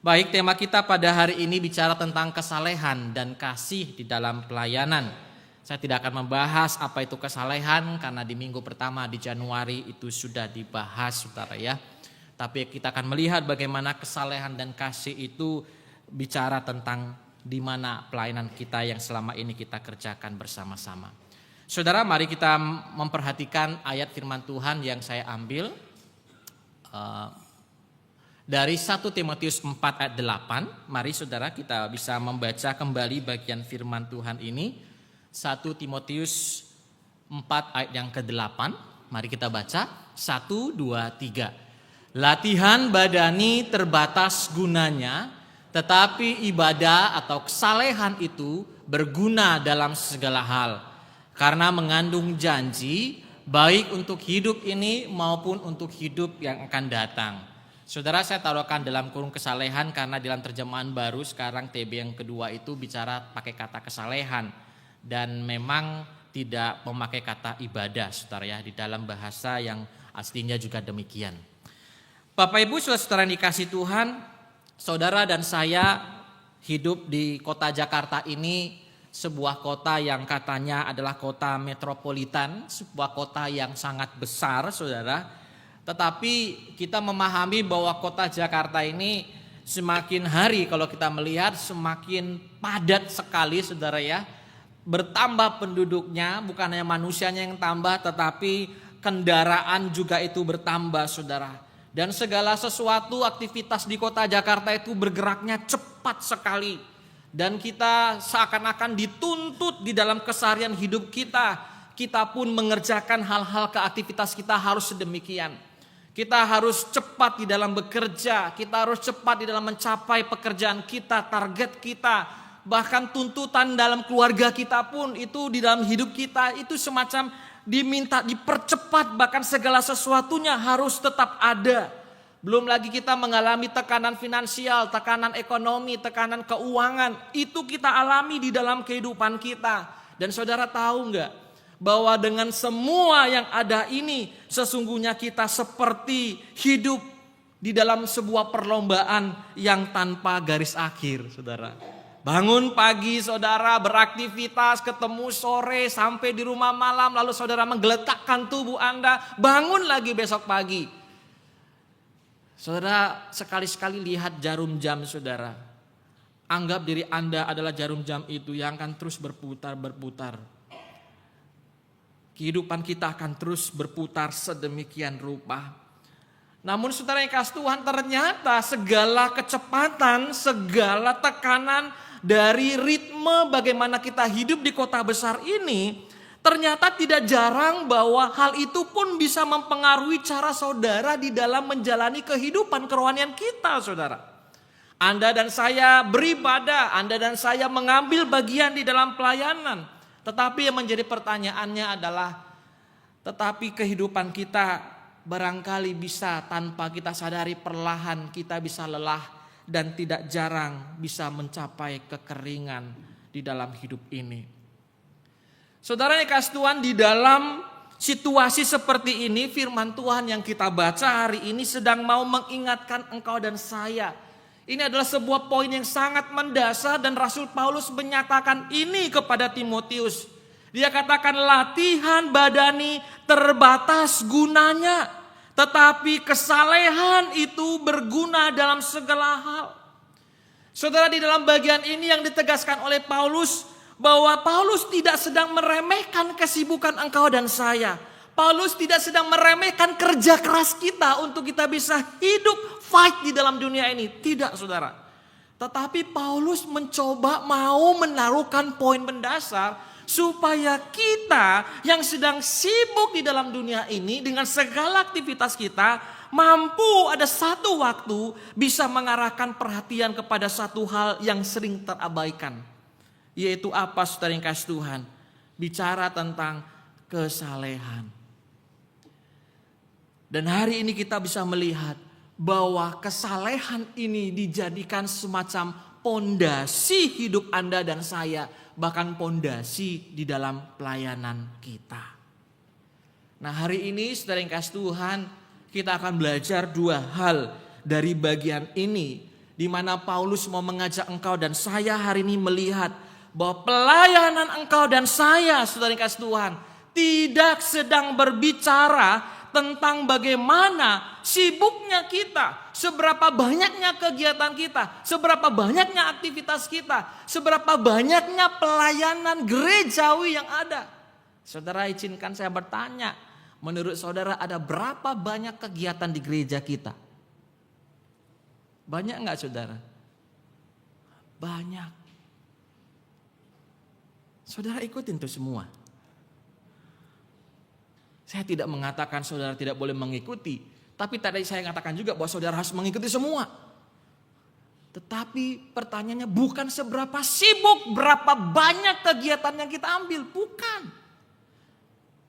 Baik, tema kita pada hari ini bicara tentang kesalehan dan kasih di dalam pelayanan. Saya tidak akan membahas apa itu kesalehan karena di minggu pertama di Januari itu sudah dibahas, saudara ya. Tapi kita akan melihat bagaimana kesalehan dan kasih itu bicara tentang di mana pelayanan kita yang selama ini kita kerjakan bersama-sama. Saudara, mari kita memperhatikan ayat firman Tuhan yang saya ambil dari 1 Timotius 4 ayat 8. Mari saudara kita bisa membaca kembali bagian firman Tuhan ini. 1 Timotius 4 ayat yang ke-8. Mari kita baca. 1, 2, 3. Latihan badani terbatas gunanya, tetapi ibadah atau kesalehan itu berguna dalam segala hal. Karena mengandung janji baik untuk hidup ini maupun untuk hidup yang akan datang. Saudara, saya taruhkan dalam kurung kesalehan karena dalam terjemahan baru sekarang TB yang kedua itu bicara pakai kata kesalehan. Dan memang tidak memakai kata ibadah, saudara ya, di dalam bahasa yang aslinya juga demikian. Bapak Ibu saudara yang dikasih Tuhan, saudara dan saya hidup di kota Jakarta ini, sebuah kota yang katanya adalah kota metropolitan, sebuah kota yang sangat besar, saudara. Tetapi kita memahami bahwa kota Jakarta ini semakin hari kalau kita melihat semakin padat sekali, saudara ya. Bertambah penduduknya, bukan hanya manusianya yang tambah, tetapi kendaraan juga itu bertambah, saudara. Dan segala sesuatu aktivitas di kota Jakarta itu bergeraknya cepat sekali. Dan kita seakan-akan dituntut di dalam keseharian hidup kita. Kita pun mengerjakan hal-hal ke aktivitas kita harus sedemikian. Kita harus cepat di dalam bekerja. Kita harus cepat di dalam mencapai pekerjaan kita, target kita. Bahkan tuntutan dalam keluarga kita pun itu di dalam hidup kita itu semacam diminta dipercepat. Bahkan segala sesuatunya harus tetap ada. Belum lagi kita mengalami tekanan finansial, tekanan ekonomi, tekanan keuangan. Itu kita alami di dalam kehidupan kita. Dan saudara tahu enggak bahwa dengan semua yang ada ini sesungguhnya kita seperti hidup di dalam sebuah perlombaan yang tanpa garis akhir, saudara. Bangun pagi saudara, beraktivitas, ketemu sore, sampai di rumah malam, lalu saudara menggeletakkan tubuh Anda, bangun lagi besok pagi. Saudara, sekali-sekali lihat jarum jam saudara. Anggap diri Anda adalah jarum jam itu yang akan terus berputar. Kehidupan kita akan terus berputar sedemikian rupa. Namun saudara yang kasih Tuhan, ternyata segala kecepatan, segala tekanan dari ritme bagaimana kita hidup di kota besar ini, ternyata tidak jarang bahwa hal itu pun bisa mempengaruhi cara saudara di dalam menjalani kehidupan kerohanian kita, saudara. Anda dan saya beribadah, Anda dan saya mengambil bagian di dalam pelayanan. Tetapi yang menjadi pertanyaannya adalah, tetapi kehidupan kita barangkali bisa tanpa kita sadari perlahan kita bisa lelah dan tidak jarang bisa mencapai kekeringan di dalam hidup ini. Saudara yang kasih Tuhan, di dalam situasi seperti ini firman Tuhan yang kita baca hari ini sedang mau mengingatkan engkau dan saya. Ini adalah sebuah poin yang sangat mendasar dan Rasul Paulus menyatakan ini kepada Timotius. Dia katakan latihan badani terbatas gunanya, tetapi kesalehan itu berguna dalam segala hal. Saudara, di dalam bagian ini yang ditegaskan oleh Paulus bahwa Paulus tidak sedang meremehkan kesibukan engkau dan saya. Paulus tidak sedang meremehkan kerja keras kita untuk kita bisa hidup fight di dalam dunia ini. Tidak, saudara. Tetapi Paulus mencoba mau menaruhkan poin mendasar supaya kita yang sedang sibuk di dalam dunia ini dengan segala aktivitas kita mampu ada satu waktu bisa mengarahkan perhatian kepada satu hal yang sering terabaikan. Yaitu apa, saudara yang kasih Tuhan? Bicara tentang kesalehan. Dan hari ini kita bisa melihat bahwa kesalehan ini dijadikan semacam pondasi hidup Anda dan saya, bahkan pondasi di dalam pelayanan kita. Nah, hari ini saudara yang kasih Tuhan, kita akan belajar dua hal dari bagian ini Di mana Paulus mau mengajak engkau dan saya hari ini melihat bahwa pelayanan engkau dan saya, saudara yang kasih Tuhan, tidak sedang berbicara tentang bagaimana sibuknya kita, seberapa banyaknya kegiatan kita, seberapa banyaknya aktivitas kita, seberapa banyaknya pelayanan gerejawi yang ada. Saudara, izinkan saya bertanya, menurut saudara ada berapa banyak kegiatan di gereja kita? Banyak enggak saudara? Banyak. Saudara ikutin tuh semua. Saya tidak mengatakan saudara tidak boleh mengikuti. Tapi tadi saya katakan juga bahwa saudara harus mengikuti semua. Tetapi pertanyaannya bukan seberapa sibuk, berapa banyak kegiatan yang kita ambil. Bukan.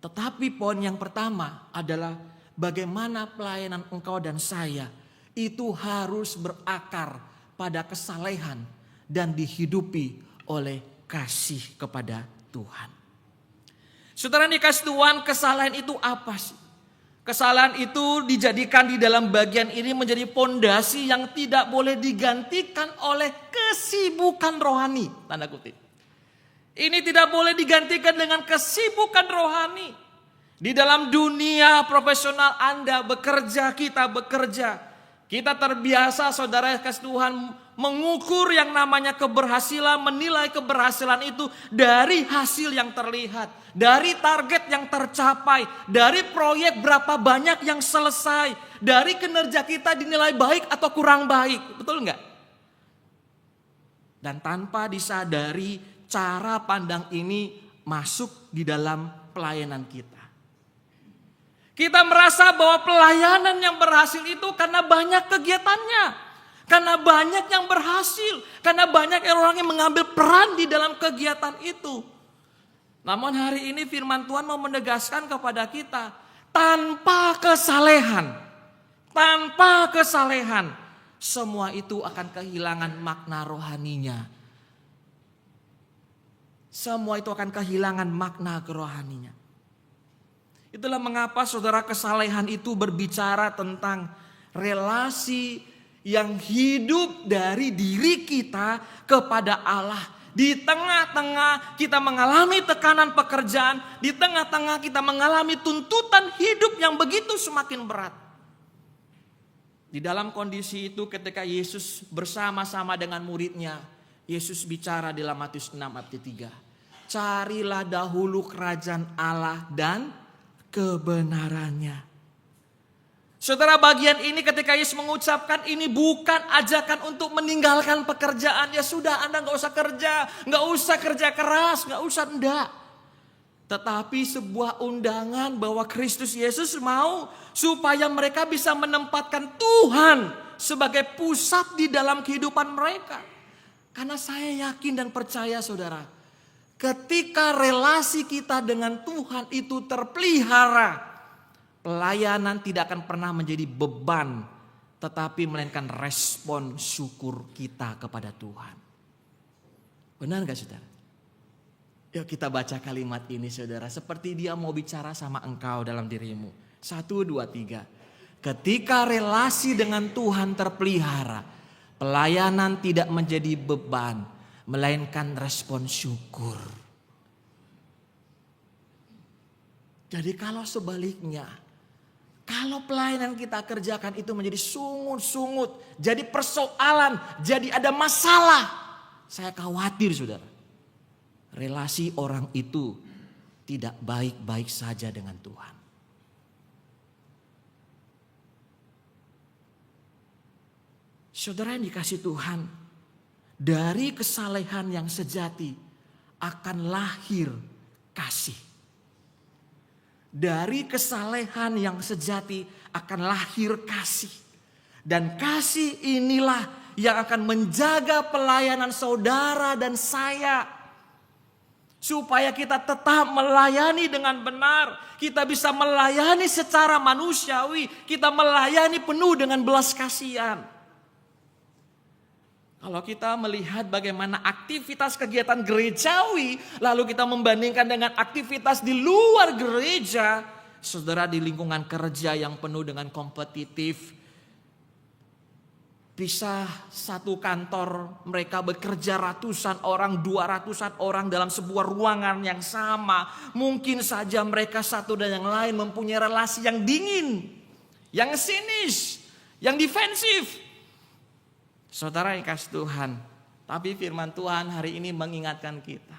Tetapi poin yang pertama adalah bagaimana pelayanan engkau dan saya itu harus berakar pada kesalehan dan dihidupi oleh kasih kepada Tuhan. Saudara dikasih Tuhan, kesalahan itu apa sih? Kesalahan itu dijadikan di dalam bagian ini menjadi pondasi yang tidak boleh digantikan oleh kesibukan rohani. Tanda kutip. Ini tidak boleh digantikan dengan kesibukan rohani. Di dalam dunia profesional Anda bekerja, kita bekerja. Kita terbiasa saudara kasih Tuhan mengukur yang namanya keberhasilan, menilai keberhasilan itu dari hasil yang terlihat, dari target yang tercapai, dari proyek berapa banyak yang selesai, dari kinerja kita dinilai baik atau kurang baik, betul enggak? Dan tanpa disadari cara pandang ini masuk di dalam pelayanan kita. Kita merasa bahwa pelayanan yang berhasil itu karena banyak kegiatannya. Karena banyak yang berhasil. Karena banyak orang yang mengambil peran di dalam kegiatan itu. Namun hari ini firman Tuhan mau menegaskan kepada kita. Tanpa kesalehan. Tanpa kesalehan. Semua itu akan kehilangan makna rohaninya. Semua itu akan kehilangan makna kerohaninya. Itulah mengapa saudara kesalehan itu berbicara tentang relasi yang hidup dari diri kita kepada Allah. Di tengah-tengah kita mengalami tekanan pekerjaan, di tengah-tengah kita mengalami tuntutan hidup yang begitu semakin berat. Di dalam kondisi itu ketika Yesus bersama-sama dengan muridnya, Yesus bicara di dalam Matius 6 ayat 3. Carilah dahulu kerajaan Allah dan kebenarannya. Saudara, bagian ini ketika Yesus mengucapkan ini bukan ajakan untuk meninggalkan pekerjaan. Ya sudah, Anda gak usah kerja, gak usah kerja keras, gak usah, enggak. Tetapi sebuah undangan bahwa Kristus Yesus mau supaya mereka bisa menempatkan Tuhan sebagai pusat di dalam kehidupan mereka. Karena saya yakin dan percaya saudara, ketika relasi kita dengan Tuhan itu terpelihara, pelayanan tidak akan pernah menjadi beban, tetapi melainkan respon syukur kita kepada Tuhan. Benar gak saudara? Yuk kita baca kalimat ini saudara, seperti dia mau bicara sama engkau dalam dirimu. 1, 2, 3. Ketika relasi dengan Tuhan terpelihara, pelayanan tidak menjadi beban, melainkan respon syukur. Jadi kalau sebaliknya, kalau pelayanan kita kerjakan itu menjadi sungut-sungut, jadi persoalan, jadi ada masalah, saya khawatir saudara, relasi orang itu tidak baik-baik saja dengan Tuhan. Saudara yang dikasih Tuhan, dari kesalehan yang sejati akan lahir kasih. Dari kesalehan yang sejati akan lahir kasih. Dan kasih inilah yang akan menjaga pelayanan saudara dan saya. Supaya kita tetap melayani dengan benar. Kita bisa melayani secara manusiawi. Kita melayani penuh dengan belas kasihan. Kalau kita melihat bagaimana aktivitas kegiatan gerejawi, lalu kita membandingkan dengan aktivitas di luar gereja, saudara, di lingkungan kerja yang penuh dengan kompetitif, Bisa satu kantor mereka bekerja ratusan orang, 200-an orang dalam sebuah ruangan yang sama. Mungkin saja mereka satu dan yang lain mempunyai relasi yang dingin, yang sinis, yang defensif. Saudara yang kasih Tuhan, tapi firman Tuhan hari ini mengingatkan kita.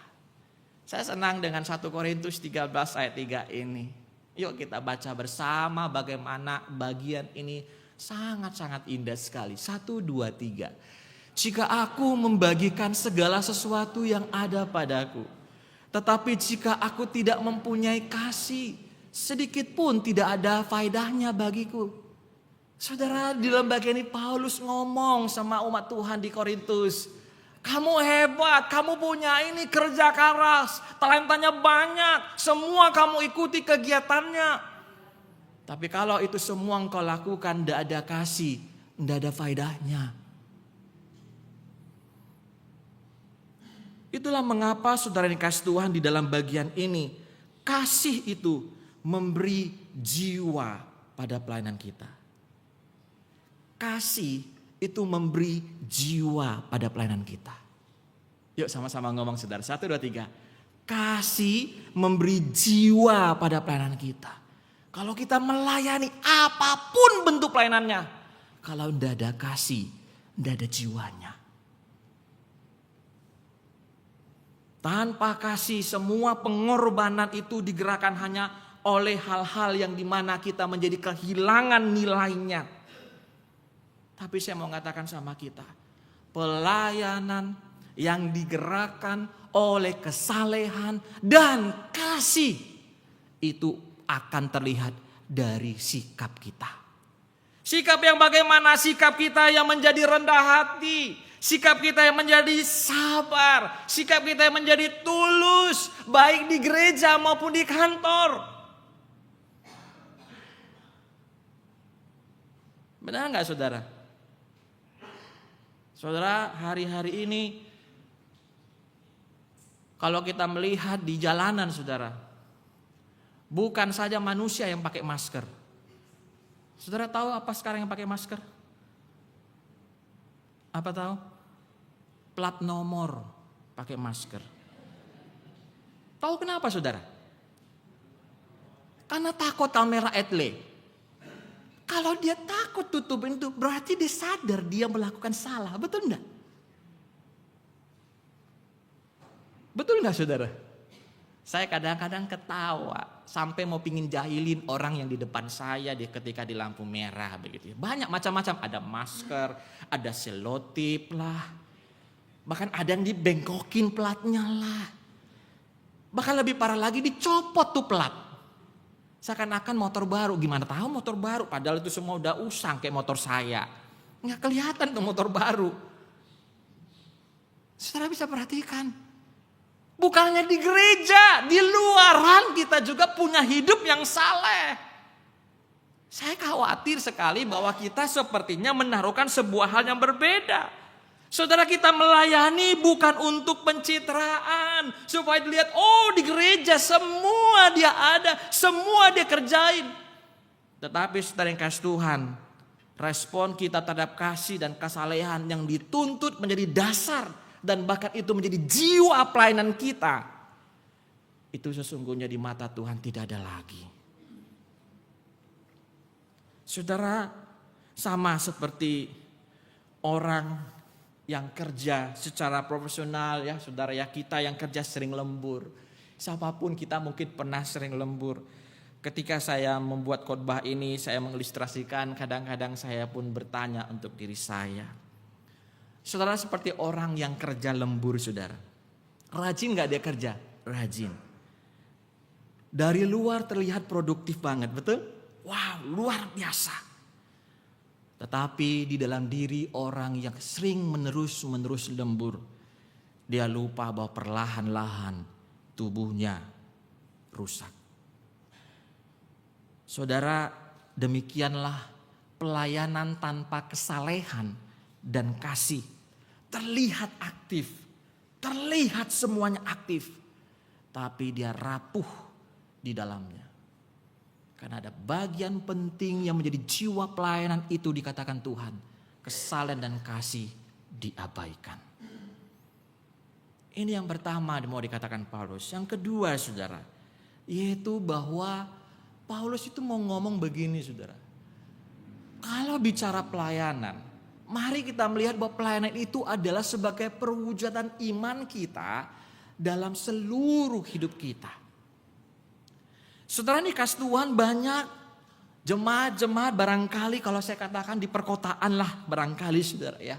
Saya senang dengan 1 Korintus 13 ayat 3 ini. Yuk kita baca bersama bagaimana bagian ini sangat-sangat indah sekali. 1, 2, 3. Jika aku membagikan segala sesuatu yang ada padaku, tetapi jika aku tidak mempunyai kasih, sedikit pun tidak ada faedahnya bagiku. Saudara, di dalam bagian ini Paulus ngomong sama umat Tuhan di Korintus. Kamu hebat, kamu punya ini kerja keras, talentanya banyak, semua kamu ikuti kegiatannya. Tapi kalau itu semua engkau lakukan, tidak ada kasih, tidak ada faedahnya. Itulah mengapa saudara yang kasih Tuhan di dalam bagian ini, kasih itu memberi jiwa pada pelayanan kita. Kasih itu memberi jiwa pada pelayanan kita. Yuk sama-sama ngomong saudara. 1, 2, 3. Kasih memberi jiwa pada pelayanan kita. Kalau kita melayani apapun bentuk pelayanannya, kalau tidak ada kasih, tidak ada jiwanya. Tanpa kasih, semua pengorbanan itu digerakkan hanya oleh hal-hal yang dimana kita menjadi kehilangan nilainya. Tapi saya mau mengatakan sama kita, pelayanan yang digerakkan oleh kesalehan dan kasih itu akan terlihat dari sikap kita. Sikap yang bagaimana? Sikap kita yang menjadi rendah hati. Sikap kita yang menjadi sabar. Sikap kita yang menjadi tulus. Baik di gereja maupun di kantor. Benar gak saudara? Saudara, hari-hari ini kalau kita melihat di jalanan saudara, bukan saja manusia yang pakai masker. Saudara tahu apa sekarang yang pakai masker? Apa tahu? Plat nomor pakai masker. Tahu kenapa saudara? Karena takut kamera etle. Kalau dia takut tutupin itu berarti dia sadar dia melakukan salah. Betul enggak? Betul enggak saudara? Saya kadang-kadang ketawa sampai mau pingin jahilin orang yang di depan saya ketika di lampu merah begitu. Banyak macam-macam, ada masker, ada selotip lah. Bahkan ada yang dibengkokin platnya lah. Bahkan lebih parah lagi dicopot tuh plat. Seakan-akan motor baru, gimana tahu motor baru padahal itu semua udah usang kayak motor saya. Nggak kelihatan tuh motor baru. Saudara bisa perhatikan. Bukannya di gereja, di luaran kita juga punya hidup yang saleh. Saya khawatir sekali bahwa kita sepertinya menaruhkan sebuah hal yang berbeda. Saudara, kita melayani bukan untuk pencitraan. Supaya dilihat, oh di gereja semua dia ada, semua dia kerjain. Tetapi saudara yang kasih Tuhan, respon kita terhadap kasih dan kesalehan yang dituntut menjadi dasar dan bahkan itu menjadi jiwa pelayanan kita, itu sesungguhnya di mata Tuhan tidak ada lagi. Saudara, sama seperti orang yang kerja secara profesional ya saudara ya, kita yang kerja sering lembur. Siapapun kita mungkin pernah sering lembur. Ketika saya membuat khotbah ini, saya mengilustrasikan, kadang-kadang saya pun bertanya untuk diri saya. Saudara, seperti orang yang kerja lembur saudara. Rajin gak dia kerja? Rajin. Dari luar terlihat produktif banget, betul? Wow, luar biasa. Tetapi di dalam diri orang yang sering menerus lembur, dia lupa bahwa perlahan-lahan tubuhnya rusak. Saudara, demikianlah pelayanan tanpa kesalehan dan kasih. Terlihat aktif, terlihat semuanya aktif, tapi dia rapuh di dalamnya. Karena ada bagian penting yang menjadi jiwa pelayanan itu dikatakan Tuhan. kesalehan dan kasih diabaikan. Ini yang pertama mau dikatakan Paulus. Yang kedua saudara, yaitu bahwa Paulus itu mau ngomong begini saudara. Kalau bicara pelayanan, mari kita melihat bahwa pelayanan itu adalah sebagai perwujudan iman kita dalam seluruh hidup kita. Saudara, ini kasih Tuhan banyak jemaat-jemaat barangkali kalau saya katakan di perkotaan lah barangkali saudara ya.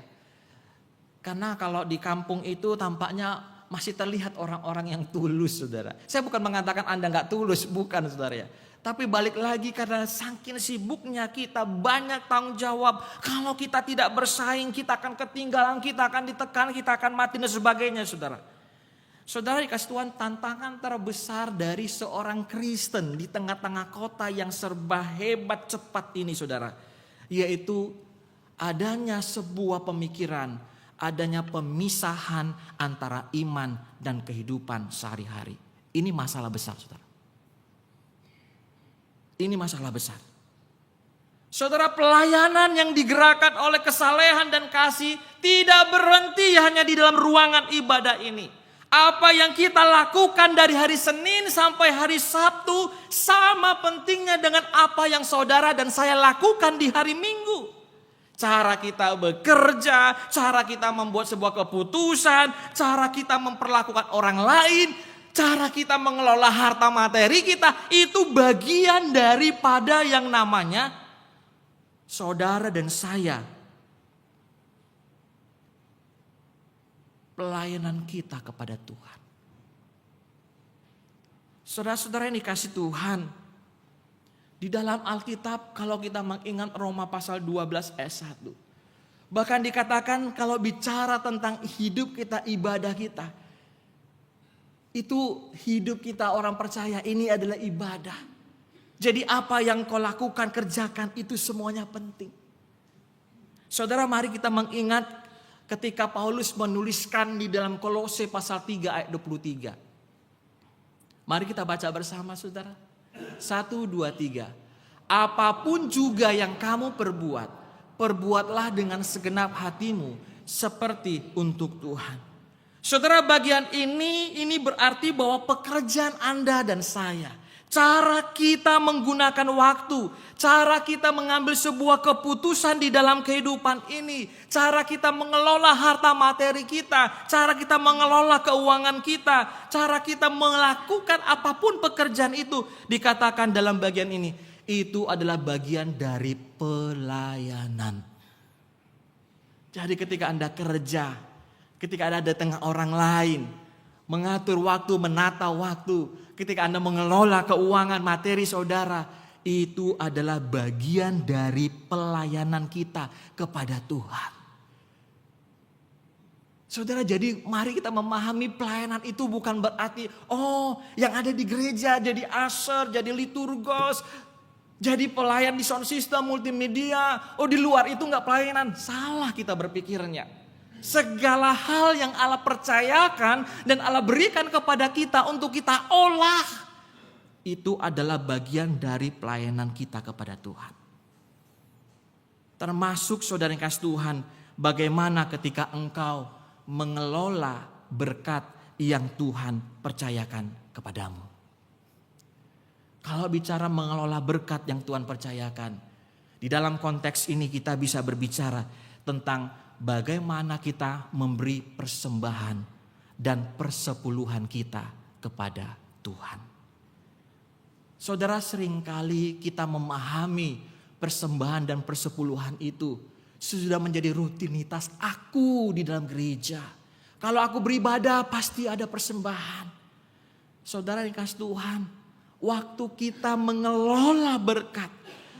Karena kalau di kampung itu tampaknya masih terlihat orang-orang yang tulus saudara. Saya bukan mengatakan Anda gak tulus, bukan saudara ya. Tapi balik lagi karena saking sibuknya kita banyak tanggung jawab. Kalau kita tidak bersaing kita akan ketinggalan, kita akan ditekan, kita akan mati dan sebagainya saudara. Saudara dikasih Tuhan tantangan terbesar dari seorang Kristen di tengah-tengah kota yang serba hebat cepat ini saudara. Yaitu adanya sebuah pemikiran, adanya pemisahan antara iman dan kehidupan sehari-hari. Ini masalah besar saudara. Ini masalah besar. Saudara, pelayanan yang digerakkan oleh kesalehan dan kasih tidak berhenti hanya di dalam ruangan ibadah ini. Apa yang kita lakukan dari hari Senin sampai hari Sabtu sama pentingnya dengan apa yang saudara dan saya lakukan di hari Minggu. Cara kita bekerja, cara kita membuat sebuah keputusan, cara kita memperlakukan orang lain, cara kita mengelola harta materi kita, itu bagian daripada yang namanya saudara dan saya. Pelayanan kita kepada Tuhan. Saudara-saudara yang dikasih Tuhan, di dalam Alkitab kalau kita mengingat Roma pasal 12 ayat 1. Bahkan dikatakan kalau bicara tentang hidup kita, ibadah kita. Itu hidup kita orang percaya ini adalah ibadah. Jadi apa yang kau lakukan, kerjakan itu semuanya penting. Saudara, mari kita mengingat ketika Paulus menuliskan di dalam Kolose pasal 3 ayat 23. Mari kita baca bersama saudara. 1, 2, 3. Apapun juga yang kamu perbuat, perbuatlah dengan segenap hatimu seperti untuk Tuhan. Saudara, bagian ini berarti bahwa pekerjaan Anda dan saya, cara kita menggunakan waktu, cara kita mengambil sebuah keputusan di dalam kehidupan ini, cara kita mengelola harta materi kita, cara kita mengelola keuangan kita, cara kita melakukan apapun pekerjaan itu dikatakan dalam bagian ini. Itu adalah bagian dari pelayanan. Jadi ketika Anda kerja, ketika Anda di tengah orang lain, mengatur waktu, menata waktu, ketika Anda mengelola keuangan materi saudara, itu adalah bagian dari pelayanan kita kepada Tuhan. Saudara, jadi mari kita memahami pelayanan itu bukan berarti yang ada di gereja jadi usher, jadi liturgos, jadi pelayan di sound system, multimedia. Di luar itu gak pelayanan. Salah kita berpikirnya. Segala hal yang Allah percayakan dan Allah berikan kepada kita untuk kita olah, itu adalah bagian dari pelayanan kita kepada Tuhan. Termasuk saudara yang kasih Tuhan, bagaimana ketika engkau mengelola berkat yang Tuhan percayakan kepadamu. Kalau bicara mengelola berkat yang Tuhan percayakan, di dalam konteks ini kita bisa berbicara tentang bagaimana kita memberi persembahan dan persepuluhan kita kepada Tuhan. Saudara, seringkali kita memahami persembahan dan persepuluhan itu sudah menjadi rutinitas aku di dalam gereja. Kalau aku beribadah pasti ada persembahan. Saudara yang kasih Tuhan, waktu kita mengelola berkat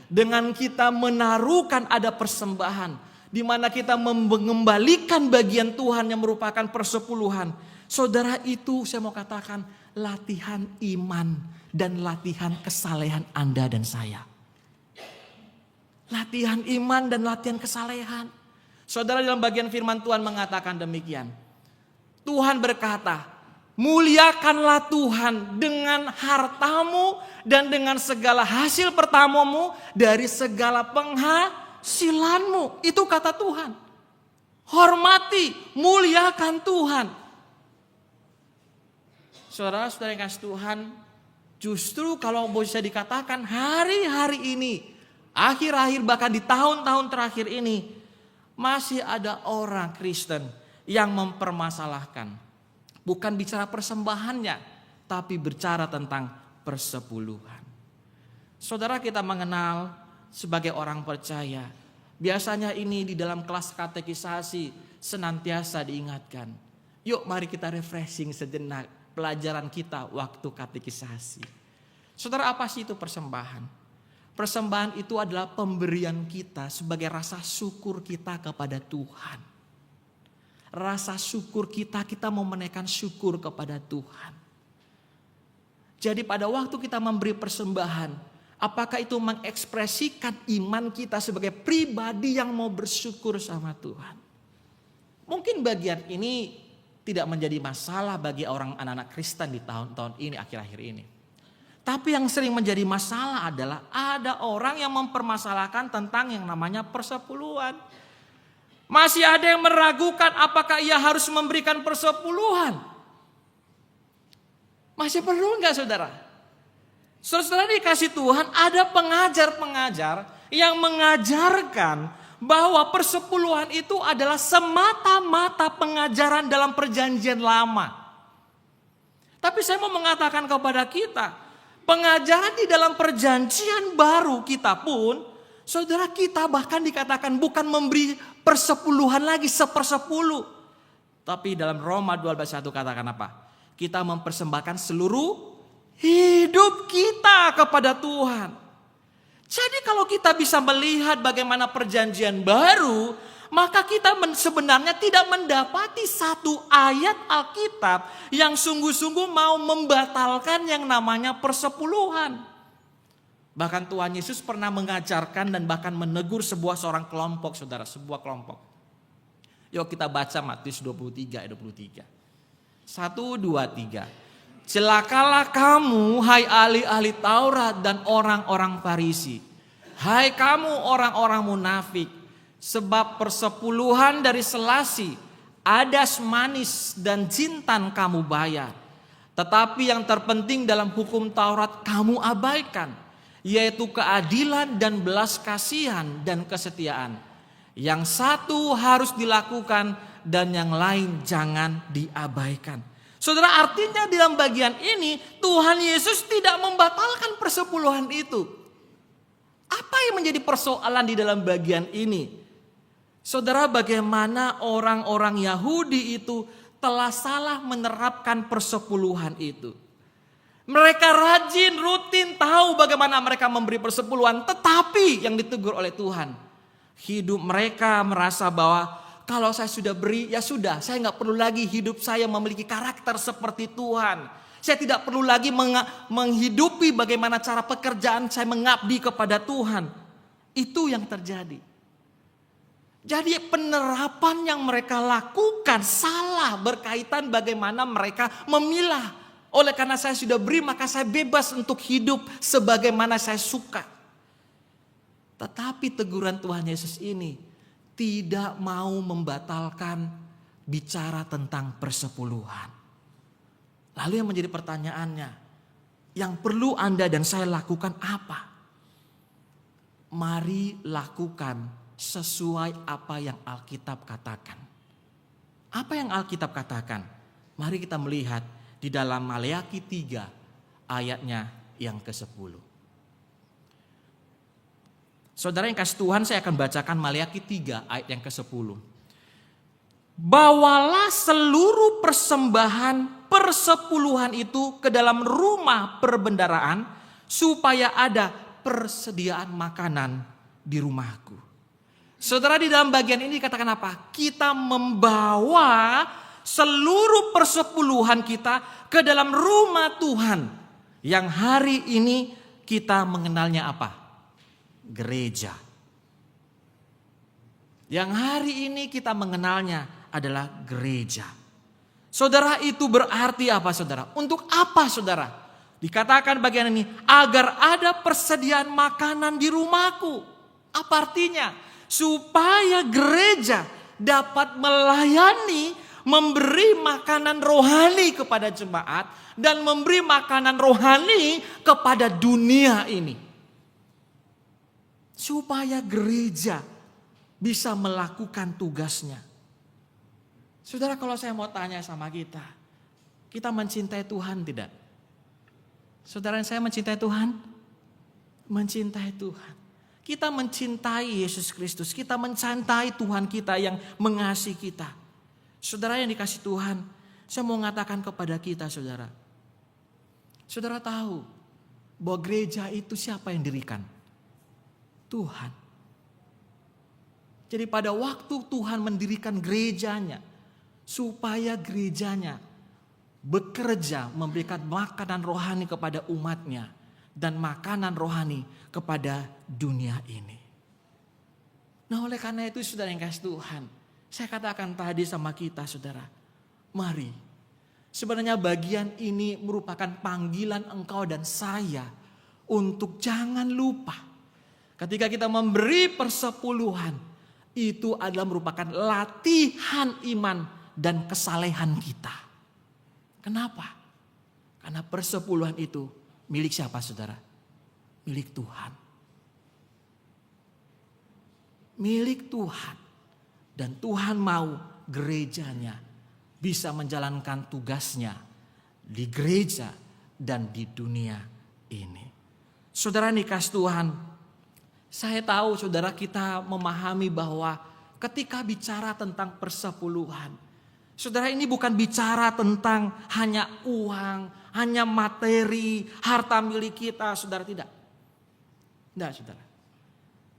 dengan kita menaruhkan ada persembahan, di mana kita mengembalikan bagian Tuhan yang merupakan persepuluhan. Saudara, itu saya mau katakan latihan iman dan latihan kesalehan Anda dan saya. Latihan iman dan latihan kesalehan. Saudara, dalam bagian firman Tuhan mengatakan demikian. Tuhan berkata, muliakanlah Tuhan dengan hartamu dan dengan segala hasil pertamamu dari segala penghasilanmu. Itu kata Tuhan. Hormati, muliakan Tuhan. Saudara-saudara yang kasih Tuhan, justru kalau bisa dikatakan hari-hari ini, akhir-akhir bahkan di tahun-tahun terakhir ini, masih ada orang Kristen yang mempermasalahkan. Bukan bicara persembahannya, tapi bicara tentang persepuluhan. Saudara, kita mengenal sebagai orang percaya, biasanya ini di dalam kelas katekisasi senantiasa diingatkan. Yuk mari kita refreshing sejenak pelajaran kita waktu katekisasi. Saudara, apa sih itu persembahan? Persembahan itu adalah pemberian kita sebagai rasa syukur kita kepada Tuhan. Rasa syukur kita mau menaikkan syukur kepada Tuhan. Jadi pada waktu kita memberi persembahan, apakah itu mengekspresikan iman kita sebagai pribadi yang mau bersyukur sama Tuhan? Mungkin bagian ini tidak menjadi masalah bagi orang anak-anak Kristen di tahun-tahun ini, akhir-akhir ini. Tapi yang sering menjadi masalah adalah ada orang yang mempermasalahkan tentang yang namanya persepuluhan. Masih ada yang meragukan apakah ia harus memberikan persepuluhan. Masih perlu enggak saudara? Saudara dikasih Tuhan, ada pengajar-pengajar yang mengajarkan bahwa persepuluhan itu adalah semata-mata pengajaran dalam perjanjian lama. Tapi saya mau mengatakan kepada kita, pengajaran di dalam perjanjian baru kita pun, saudara, kita bahkan dikatakan bukan memberi persepuluhan lagi, 1/10. Tapi dalam Roma 12:1 katakan apa? Kita mempersembahkan seluruh hidup kita kepada Tuhan. Jadi kalau kita bisa melihat bagaimana perjanjian baru, maka kita sebenarnya tidak mendapati satu ayat Alkitab yang sungguh-sungguh mau membatalkan yang namanya persepuluhan. Bahkan Tuhan Yesus pernah mengajarkan dan bahkan menegur seorang kelompok, saudara, sebuah kelompok. Yuk kita baca Matius 23 ayat 23. 1, 2, 3. Celakalah kamu, hai ahli-ahli Taurat dan orang-orang Farisi. Hai kamu orang-orang munafik, sebab persepuluhan dari selasi, adas manis dan jintan kamu bayar. Tetapi yang terpenting dalam hukum Taurat kamu abaikan, yaitu keadilan dan belas kasihan dan kesetiaan. Yang satu harus dilakukan dan yang lain jangan diabaikan. Saudara, artinya dalam bagian ini Tuhan Yesus tidak membatalkan persepuluhan itu. Apa yang menjadi persoalan di dalam bagian ini? Saudara, bagaimana orang-orang Yahudi itu telah salah menerapkan persepuluhan itu. Mereka rajin, rutin tahu bagaimana mereka memberi persepuluhan. Tetapi yang ditegur oleh Tuhan, hidup mereka merasa bahwa kalau saya sudah beri, ya sudah, saya nggak perlu lagi hidup saya memiliki karakter seperti Tuhan. Saya tidak perlu lagi menghidupi bagaimana cara pekerjaan saya mengabdi kepada Tuhan. Itu yang terjadi. Jadi penerapan yang mereka lakukan salah berkaitan bagaimana mereka memilah. Oleh karena saya sudah beri, maka saya bebas untuk hidup sebagaimana saya suka. Tetapi teguran Tuhan Yesus ini tidak mau membatalkan bicara tentang persepuluhan. Lalu yang menjadi pertanyaannya, yang perlu Anda dan saya lakukan apa? Mari lakukan sesuai apa yang Alkitab katakan. Apa yang Alkitab katakan? Mari kita melihat di dalam Maleakhi 3 ayatnya yang ke-10. Saudara yang kasih Tuhan, saya akan bacakan Maleakhi 3 ayat yang ke-10. Bawalah seluruh persembahan persepuluhan itu ke dalam rumah perbendaharaan supaya ada persediaan makanan di rumahku. Saudara, di dalam bagian ini dikatakan apa? Kita membawa seluruh persepuluhan kita ke dalam rumah Tuhan. Yang hari ini kita mengenalnya apa? Gereja. Yang hari ini kita mengenalnya adalah gereja. Saudara, itu berarti apa saudara? Untuk apa saudara? Dikatakan bagian ini, agar ada persediaan makanan di rumahku. Apa artinya? supaya gereja dapat melayani, memberi makanan rohani kepada jemaat dan memberi makanan rohani kepada dunia ini. Supaya gereja bisa melakukan tugasnya. Saudara, kalau saya mau tanya sama kita mencintai Tuhan tidak? Saudara, saya mencintai Tuhan? Mencintai Tuhan. Kita mencintai Yesus Kristus. Kita mencintai Tuhan kita yang mengasihi kita. Saudara yang dikasih Tuhan, saya mau mengatakan kepada kita, saudara. Saudara tahu bahwa gereja itu siapa yang dirikan? Tuhan. Jadi pada waktu Tuhan mendirikan gerejanya, supaya gerejanya bekerja memberikan makanan rohani kepada umatnya dan makanan rohani kepada dunia ini. Nah, oleh karena itu saudara yang kasih Tuhan, saya katakan tadi sama kita, saudara, mari. Sebenarnya bagian ini merupakan panggilan engkau dan saya untuk jangan lupa. Ketika kita memberi persepuluhan, itu adalah merupakan latihan iman dan kesalehan kita. Kenapa? Karena persepuluhan itu milik siapa, saudara? Milik Tuhan. Milik Tuhan. Dan Tuhan mau gerejanya bisa menjalankan tugasnya di gereja dan di dunia ini. Saudara dikasih Tuhan, saya tahu saudara kita memahami bahwa ketika bicara tentang persepuluhan, saudara ini bukan bicara tentang hanya uang, hanya materi, harta milik kita, saudara tidak. Tidak, saudara.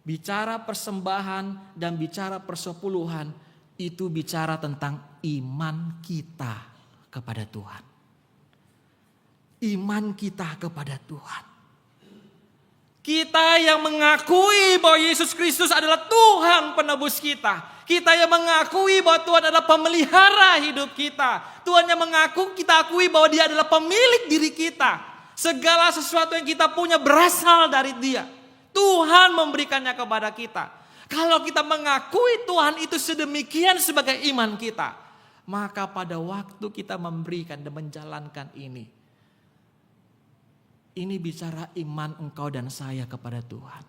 Bicara persembahan dan bicara persepuluhan itu bicara tentang iman kita kepada Tuhan. Iman kita kepada Tuhan. Kita yang mengakui bahwa Yesus Kristus adalah Tuhan penebus kita. Kita yang mengakui bahwa Tuhan adalah pemelihara hidup kita. Tuhan yang kita akui bahwa Dia adalah pemilik diri kita. Segala sesuatu yang kita punya berasal dari Dia. Tuhan memberikannya kepada kita. Kalau kita mengakui Tuhan itu sedemikian sebagai iman kita, maka pada waktu kita memberikan dan menjalankan ini bicara iman engkau dan saya kepada Tuhan.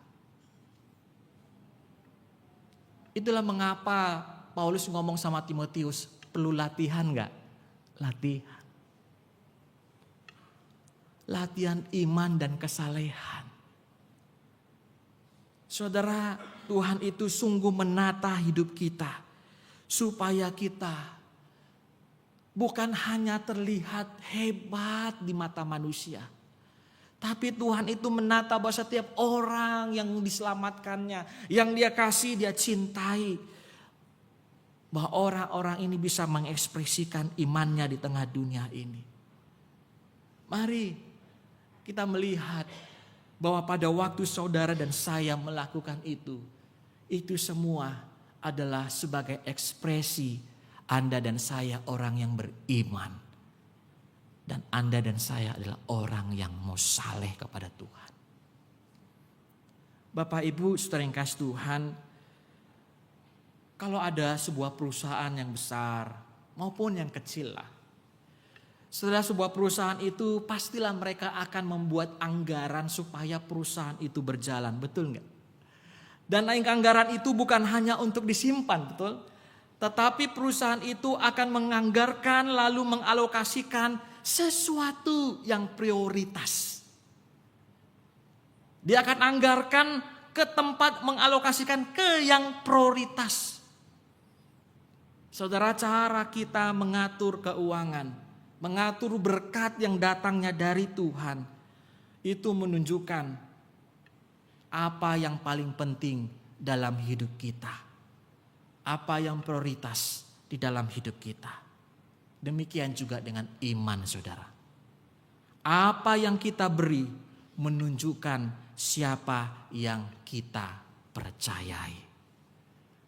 Itulah mengapa Paulus ngomong sama Timotius, perlu latihan gak? Latihan. Latihan iman dan kesalehan. Saudara, Tuhan itu sungguh menata hidup kita. Supaya kita bukan hanya terlihat hebat di mata manusia. Tapi Tuhan itu menata bahwa setiap orang yang diselamatkannya, yang Dia kasih, Dia cintai. Bahwa orang-orang ini bisa mengekspresikan imannya di tengah dunia ini. Mari kita melihat bahwa pada waktu saudara dan saya melakukan itu semua adalah sebagai ekspresi Anda dan saya orang yang beriman. Dan Anda dan saya adalah orang yang mau saleh kepada Tuhan. Bapak Ibu saudara yang kasih Tuhan, kalau ada sebuah perusahaan yang besar maupun yang kecil lah. Setelah sebuah perusahaan itu pastilah mereka akan membuat anggaran supaya perusahaan itu berjalan, betul nggak? Dan anggaran itu bukan hanya untuk disimpan, betul? Tetapi perusahaan itu akan menganggarkan lalu mengalokasikan sesuatu yang prioritas. Dia akan anggarkan ke tempat mengalokasikan ke yang prioritas. Saudara, cara kita mengatur keuangan, mengatur berkat yang datangnya dari Tuhan, itu menunjukkan apa yang paling penting dalam hidup kita. Apa yang prioritas di dalam hidup kita. Demikian juga dengan iman saudara. Apa yang kita beri menunjukkan siapa yang kita percayai.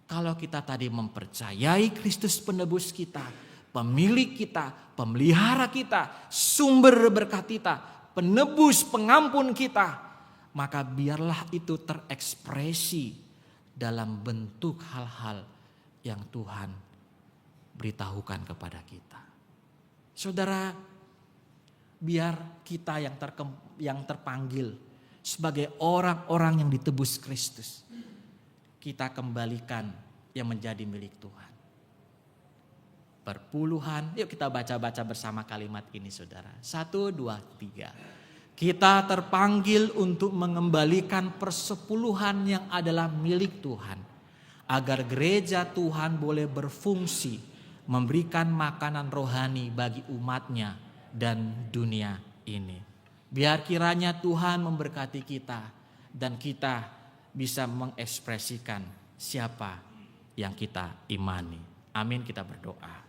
Kalau kita tadi mempercayai Kristus penebus kita, pemilik kita, pemelihara kita, sumber berkat kita, penebus pengampun kita, maka biarlah itu terekspresi dalam bentuk hal-hal yang Tuhan beritahukan kepada kita. Saudara, biar kita yang terpanggil sebagai orang-orang yang ditebus Kristus, kita kembalikan yang menjadi milik Tuhan. Perpuluhan, yuk kita baca-baca bersama kalimat ini saudara. 1, 2, 3. Kita terpanggil untuk mengembalikan persepuluhan yang adalah milik Tuhan, agar gereja Tuhan boleh berfungsi, memberikan makanan rohani bagi umatnya dan dunia ini. Biar kiranya Tuhan memberkati kita dan kita bisa mengekspresikan siapa yang kita imani. Amin, kita berdoa.